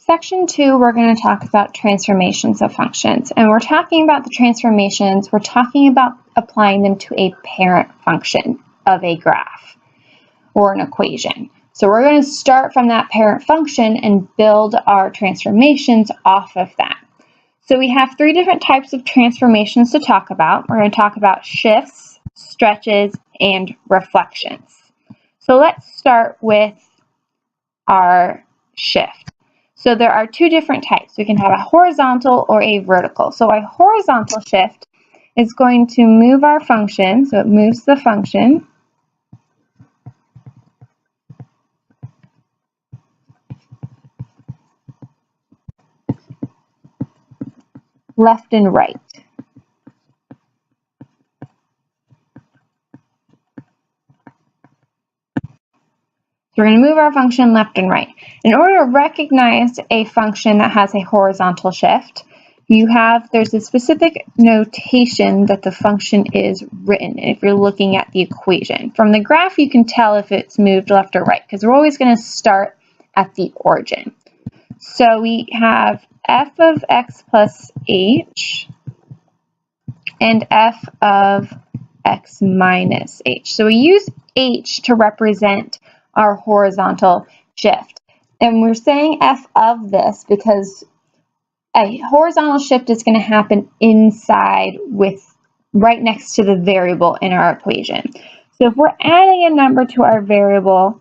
Section 2, we're going to talk about transformations of functions. And we're talking about the transformations, we're talking about applying them to a parent function of a graph or an equation. So we're going to start from that parent function and build our transformations off of that. So we have 3 different types of transformations to talk about. We're going to talk about shifts, stretches, and reflections. So let's start with our shift. So there are 2 different types. We can have a horizontal or a vertical. So a horizontal shift is going to move our function, so it moves the function left and right. So we're going to move our function left and right. In order to recognize a function that has a horizontal shift, there's a specific notation that the function is written if you're looking at the equation. From the graph, you can tell if it's moved left or right because we're always going to start at the origin. So we have f of x plus h and f of x minus h. So we use h to represent our horizontal shift. And we're saying f of this because a horizontal shift is going to happen inside right next to the variable in our equation. So if we're adding a number to our variable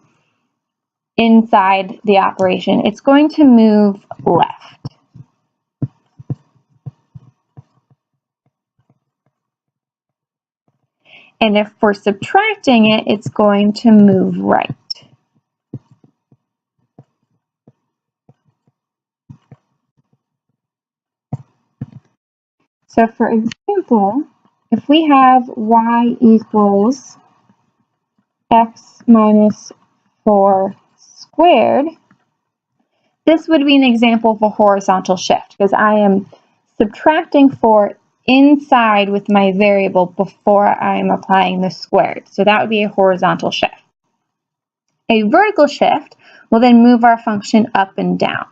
inside the operation, it's going to move left. And if we're subtracting it, it's going to move right. So for example, if we have y equals x minus 4 squared, this would be an example of a horizontal shift because I am subtracting 4 inside with my variable before I am applying the squared. So that would be a horizontal shift. A vertical shift will then move our function up and down.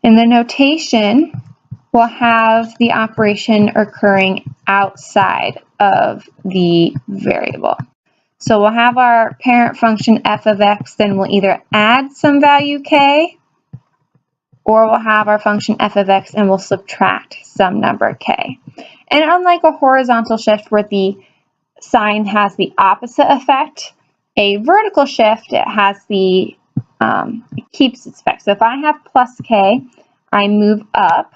And the notation will have the operation occurring outside of the variable. So we'll have our parent function f of x, then we'll either add some value k, or we'll have our function f of x and we'll subtract some number k. And unlike a horizontal shift where the sign has the opposite effect, a vertical shift, it keeps its effect. So if I have plus k, I move up.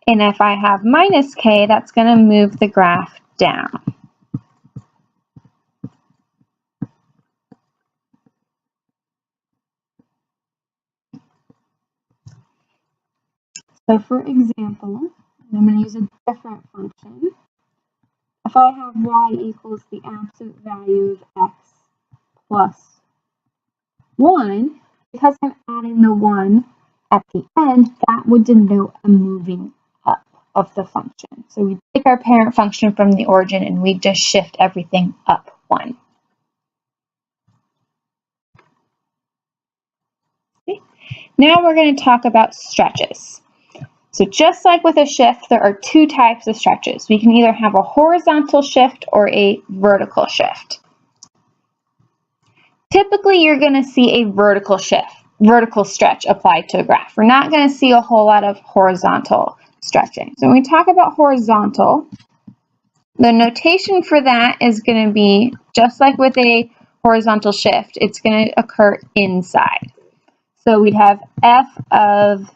And if I have minus k, that's going to move the graph down. So for example, I'm going to use a different function. If I have y equals the absolute value of x plus 1, because I'm adding the 1 at the end, that would denote a moving up of the function. So we take our parent function from the origin and we just shift everything up 1. Okay. Now we're going to talk about stretches. So just like with a shift, there are 2 types of stretches. We can either have a horizontal shift or a vertical shift. Typically, you're going to see a vertical stretch applied to a graph. We're not going to see a whole lot of horizontal stretching. So when we talk about horizontal, the notation for that is going to be just like with a horizontal shift, it's going to occur inside. So we'd have f of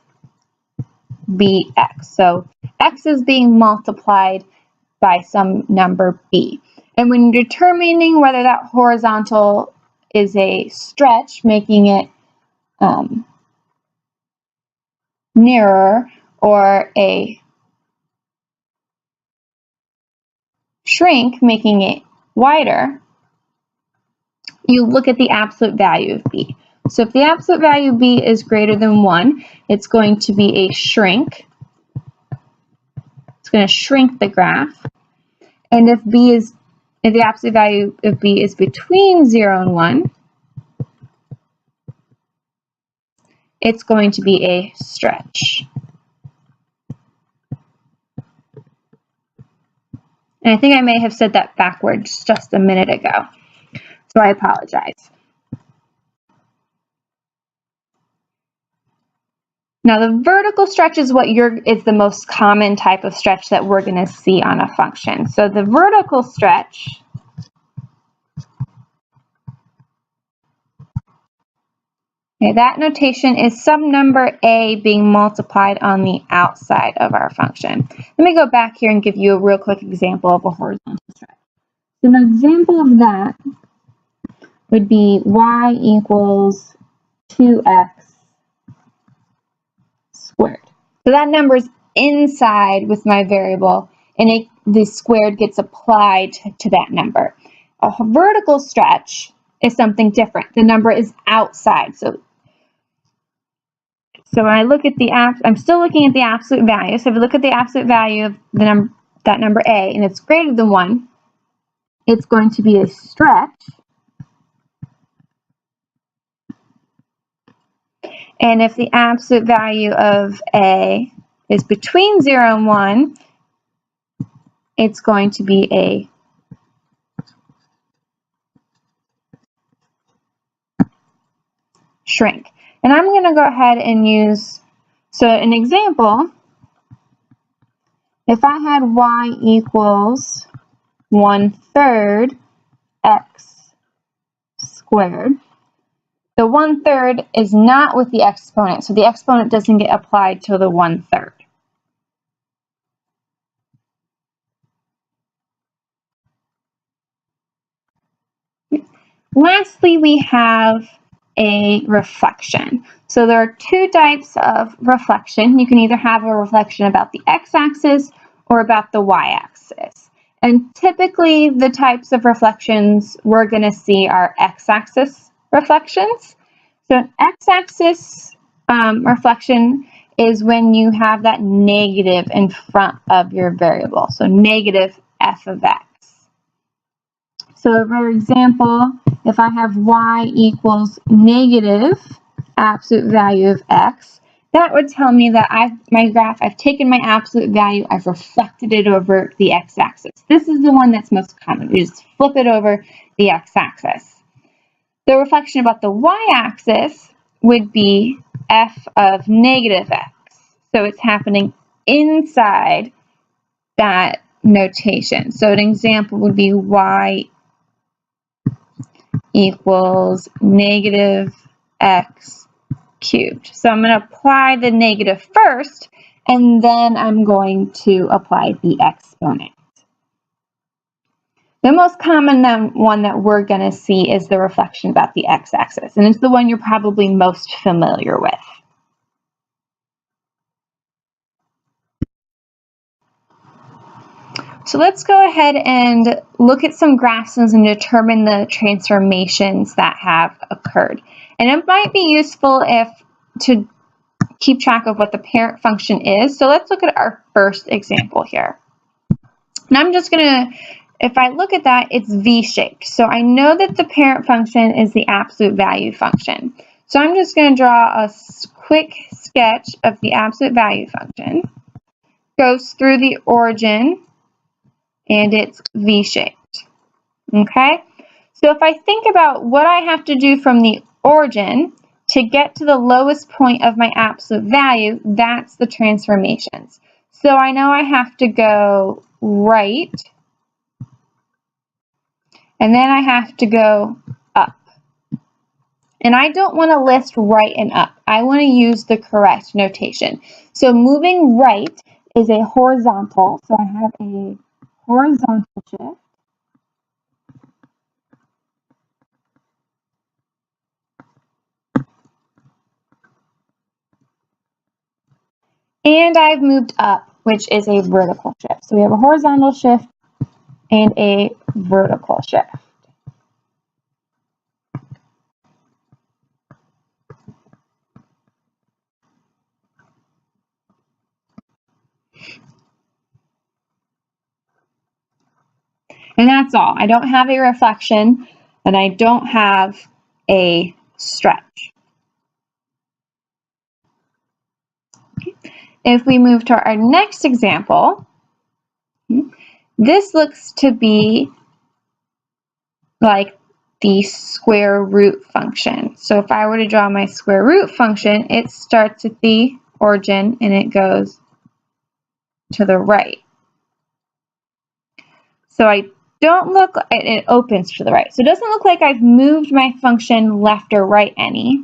bx. So x is being multiplied by some number b. And when determining whether that horizontal is a stretch, making it nearer, or a vertical shrink, making it wider, you look at the absolute value of b. So if the absolute value of b is greater than 1, it's going to be a shrink. It's going to shrink the graph. And if the absolute value of b is between 0 and 1, it's going to be a stretch. And I think I may have said that backwards just a minute ago, so I apologize. Now the vertical stretch is is the most common type of stretch that we're going to see on a function. So the vertical stretch that notation is some number a being multiplied on the outside of our function. Let me go back here and give you a real quick example of a horizontal stretch. So an example of that would be y equals 2x squared. So that number is inside with my variable, and the squared gets applied to that number. A vertical stretch is something different. The number is outside. So when I look at I'm still looking at the absolute value. So if I look at the absolute value of that number a, and it's greater than 1, it's going to be a stretch. And if the absolute value of a is between 0 and 1, it's going to be a shrink. And I'm going to go ahead and use, so an example, if I had y equals 1/3 x squared, the 1/3 is not with the exponent, so the exponent doesn't get applied to the 1/3. Lastly, we have a reflection. So there are two types of reflection. You can either have a reflection about the x-axis or about the y-axis. And typically the types of reflections we're going to see are x-axis reflections. So an x-axis reflection is when you have that negative in front of your variable. So negative f of x. So for example, if I have y equals negative absolute value of x, that would tell me that my graph, I've taken my absolute value, I've reflected it over the x-axis. This is the one that's most common. We just flip it over the x-axis. The reflection about the y-axis would be f of negative x. So it's happening inside that notation. So an example would be y equals negative x cubed. So I'm going to apply the negative first, and then I'm going to apply the exponent. The most common one that we're going to see is the reflection about the x-axis, and it's the one you're probably most familiar with. So let's go ahead and look at some graphs and determine the transformations that have occurred. And it might be useful to keep track of what the parent function is. So let's look at our first example here. And I'm just going to, if I look at that, it's V-shaped. So I know that the parent function is the absolute value function. So I'm just going to draw a quick sketch of the absolute value function. Goes through the origin, and it's V-shaped, okay? So if I think about what I have to do from the origin to get to the lowest point of my absolute value, that's the transformations. So I know I have to go right, and then I have to go up. And I don't want to list right and up. I want to use the correct notation. So moving right is a horizontal, so I have a horizontal shift. And I've moved up, which is a vertical shift. So we have a horizontal shift and a vertical shift. And that's all. I don't have a reflection and I don't have a stretch. If we move to our next example, this looks to be like the square root function. So if I were to draw my square root function, it starts at the origin and it goes to the right. So I don't look, it opens to the right. So it doesn't look like I've moved my function left or right any,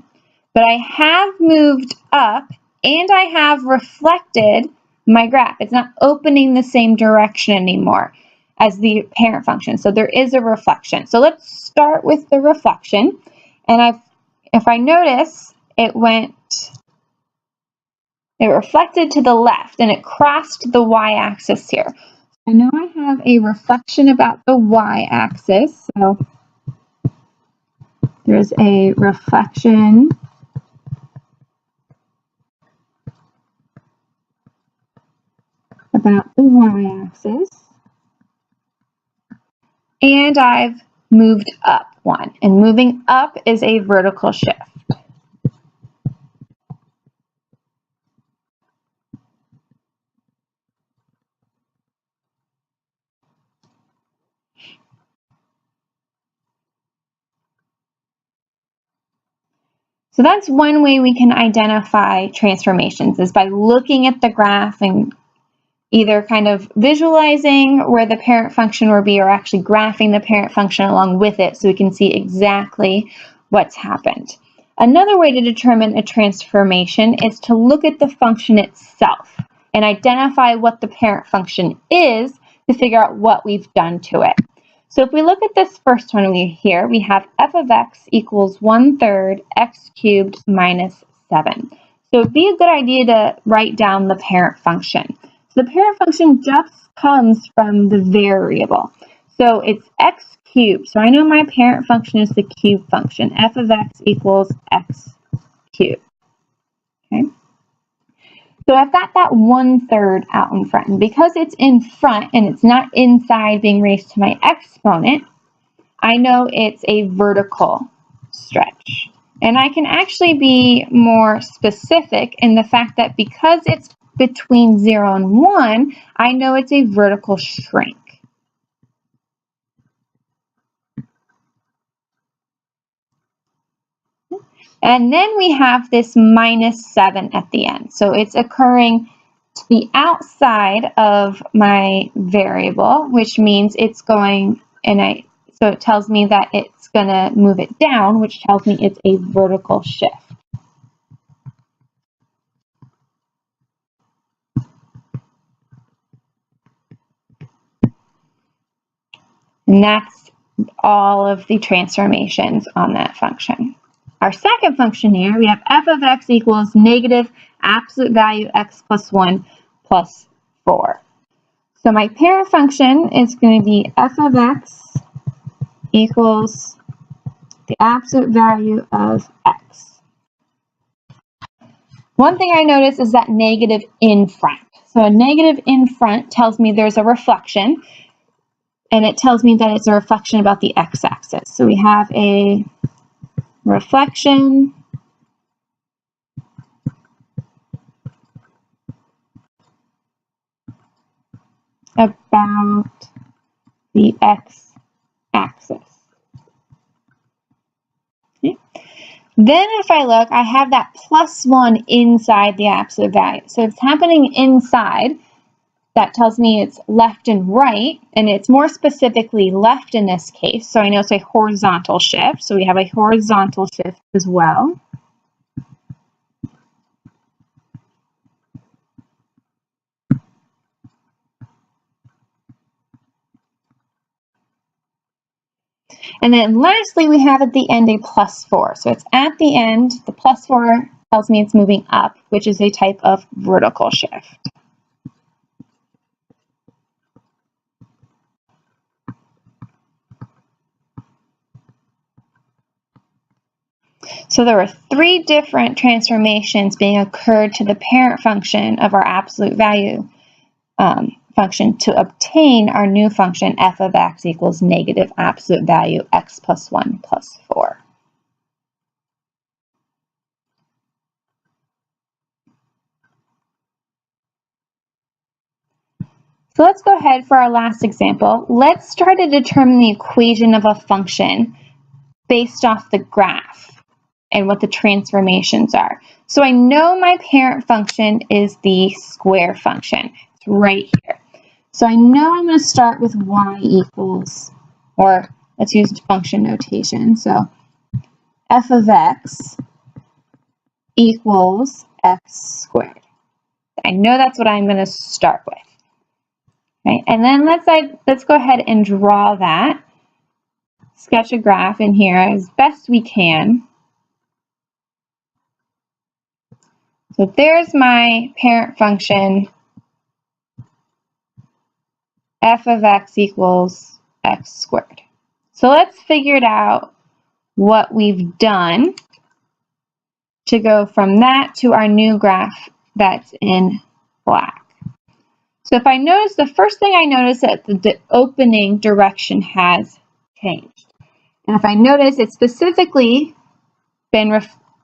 but I have moved up and I have reflected my graph. It's not opening the same direction anymore as the parent function. So there is a reflection. So let's start with the reflection. And if I notice, it reflected to the left and it crossed the y-axis here. I know I have a reflection about the y-axis, so there's a reflection about the y-axis, and I've moved up one, and moving up is a vertical shift. So that's one way we can identify transformations, is by looking at the graph and either kind of visualizing where the parent function will be or actually graphing the parent function along with it so we can see exactly what's happened. Another way to determine a transformation is to look at the function itself and identify what the parent function is to figure out what we've done to it. So if we look at this first one here, we have f of x equals 1/3 x cubed minus 7. So it would be a good idea to write down the parent function. So the parent function just comes from the variable. So it's x cubed. So I know my parent function is the cube function. F of x equals x cubed. Okay. So I've got that 1/3 out in front. And because it's in front and it's not inside being raised to my exponent, I know it's a vertical stretch. And I can actually be more specific in the fact that because it's between 0 and 1, I know it's a vertical shrink. And then we have this minus 7 at the end. So it's occurring to the outside of my variable, which means it's going, so it tells me that it's going to move it down, which tells me it's a vertical shift. And that's all of the transformations on that function. Our second function here, we have f of x equals negative absolute value x plus 1 plus 4. So my parent function is going to be f of x equals the absolute value of x. One thing I notice is that negative in front. So a negative in front tells me there's a reflection, and it tells me that it's a reflection about the x-axis. So we have a reflection about the x-axis. Okay. Then if I look, I have that plus 1 inside the absolute value. So if it's happening inside, that tells me it's left and right, and it's more specifically left in this case. So I know it's a horizontal shift. So we have a horizontal shift as well. And then lastly, we have at the end a plus 4. So it's at the end, the plus 4 tells me it's moving up, which is a type of vertical shift. So there were 3 different transformations being occurred to the parent function of our absolute value function to obtain our new function f of x equals negative absolute value x plus 1 plus 4. So let's go ahead for our last example. Let's try to determine the equation of a function based off the graph and what the transformations are. So I know my parent function is the square function. It's right here. So I know I'm going to start with y equals, or let's use function notation. So f of x equals x squared. I know that's what I'm going to start with. Okay, and then let's go ahead and draw that. Sketch a graph in here as best we can. So there's my parent function, f of x equals x squared. So let's figure it out what we've done to go from that to our new graph that's in black. So if I notice, the first thing I notice that the opening direction has changed. And if I notice, it's specifically been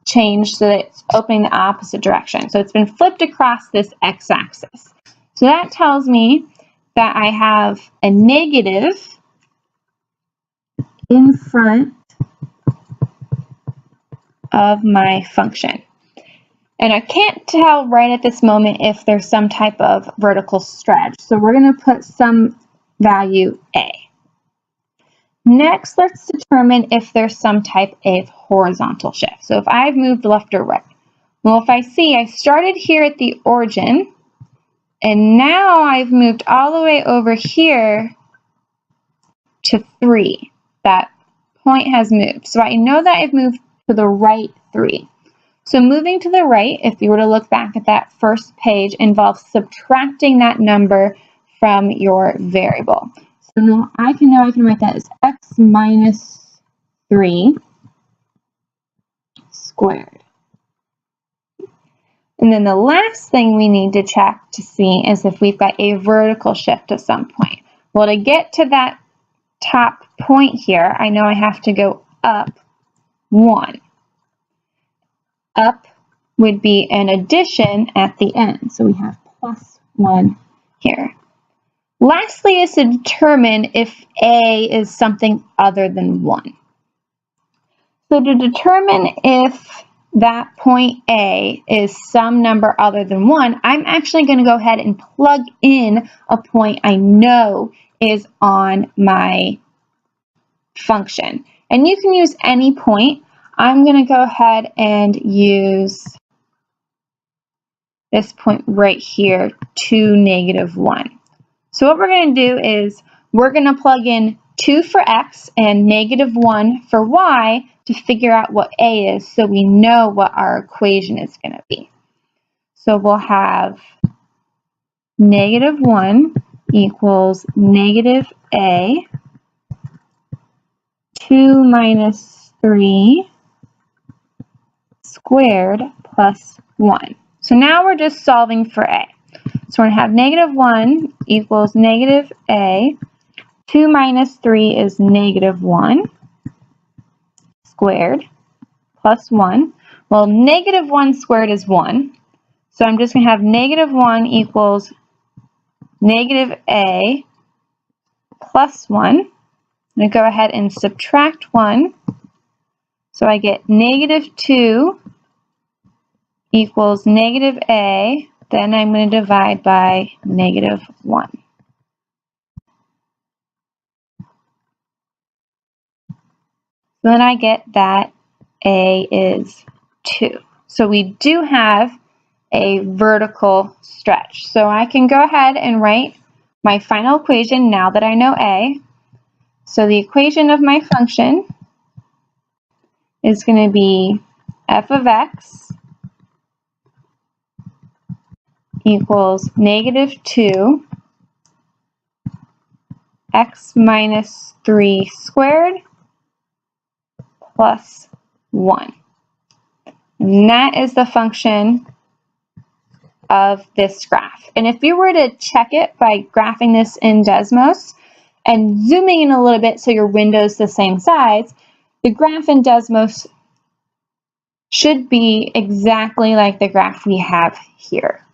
changed so that it's opening the opposite direction. So it's been flipped across this x-axis. So that tells me that I have a negative in front of my function. And I can't tell right at this moment if there's some type of vertical stretch. So we're going to put some value a. Next, let's determine if there's some type of horizontal shift. So if I've moved left or right. Well, if I see I started here at the origin, and now I've moved all the way over here to 3. That point has moved. So I know that I've moved to the right 3. So moving to the right, if you were to look back at that first page, involves subtracting that number from your variable. So now I can write that as x minus 3 squared. And then the last thing we need to check to see is if we've got a vertical shift at some point. Well, to get to that top point here, I know I have to go up 1. Up would be an addition at the end. So we have plus 1 here. Lastly is to determine if a is something other than 1. So to determine if that point a is some number other than 1, I'm actually going to go ahead and plug in a point I know is on my function. And you can use any point. I'm going to go ahead and use this point right here, 2, -1. So what we're going to do is we're going to plug in 2 for x and -1 for y to figure out what a is so we know what our equation is going to be. So we'll have -1 equals negative a 2 minus 3 squared plus 1. So now we're just solving for a. So we're going to have -1 equals negative a. 2 minus 3 is -1 squared plus 1. Well, -1 squared is 1. So I'm just going to have -1 equals negative a plus 1. I'm going to go ahead and subtract 1. So I get -2 equals negative a. Then I'm going to divide by -1. So then I get that a is 2. So we do have a vertical stretch. So I can go ahead and write my final equation now that I know a. So the equation of my function is going to be f of x equals -2 x minus 3 squared plus 1. And that is the function of this graph. And if you were to check it by graphing this in Desmos and zooming in a little bit so your window's the same size, the graph in Desmos should be exactly like the graph we have here.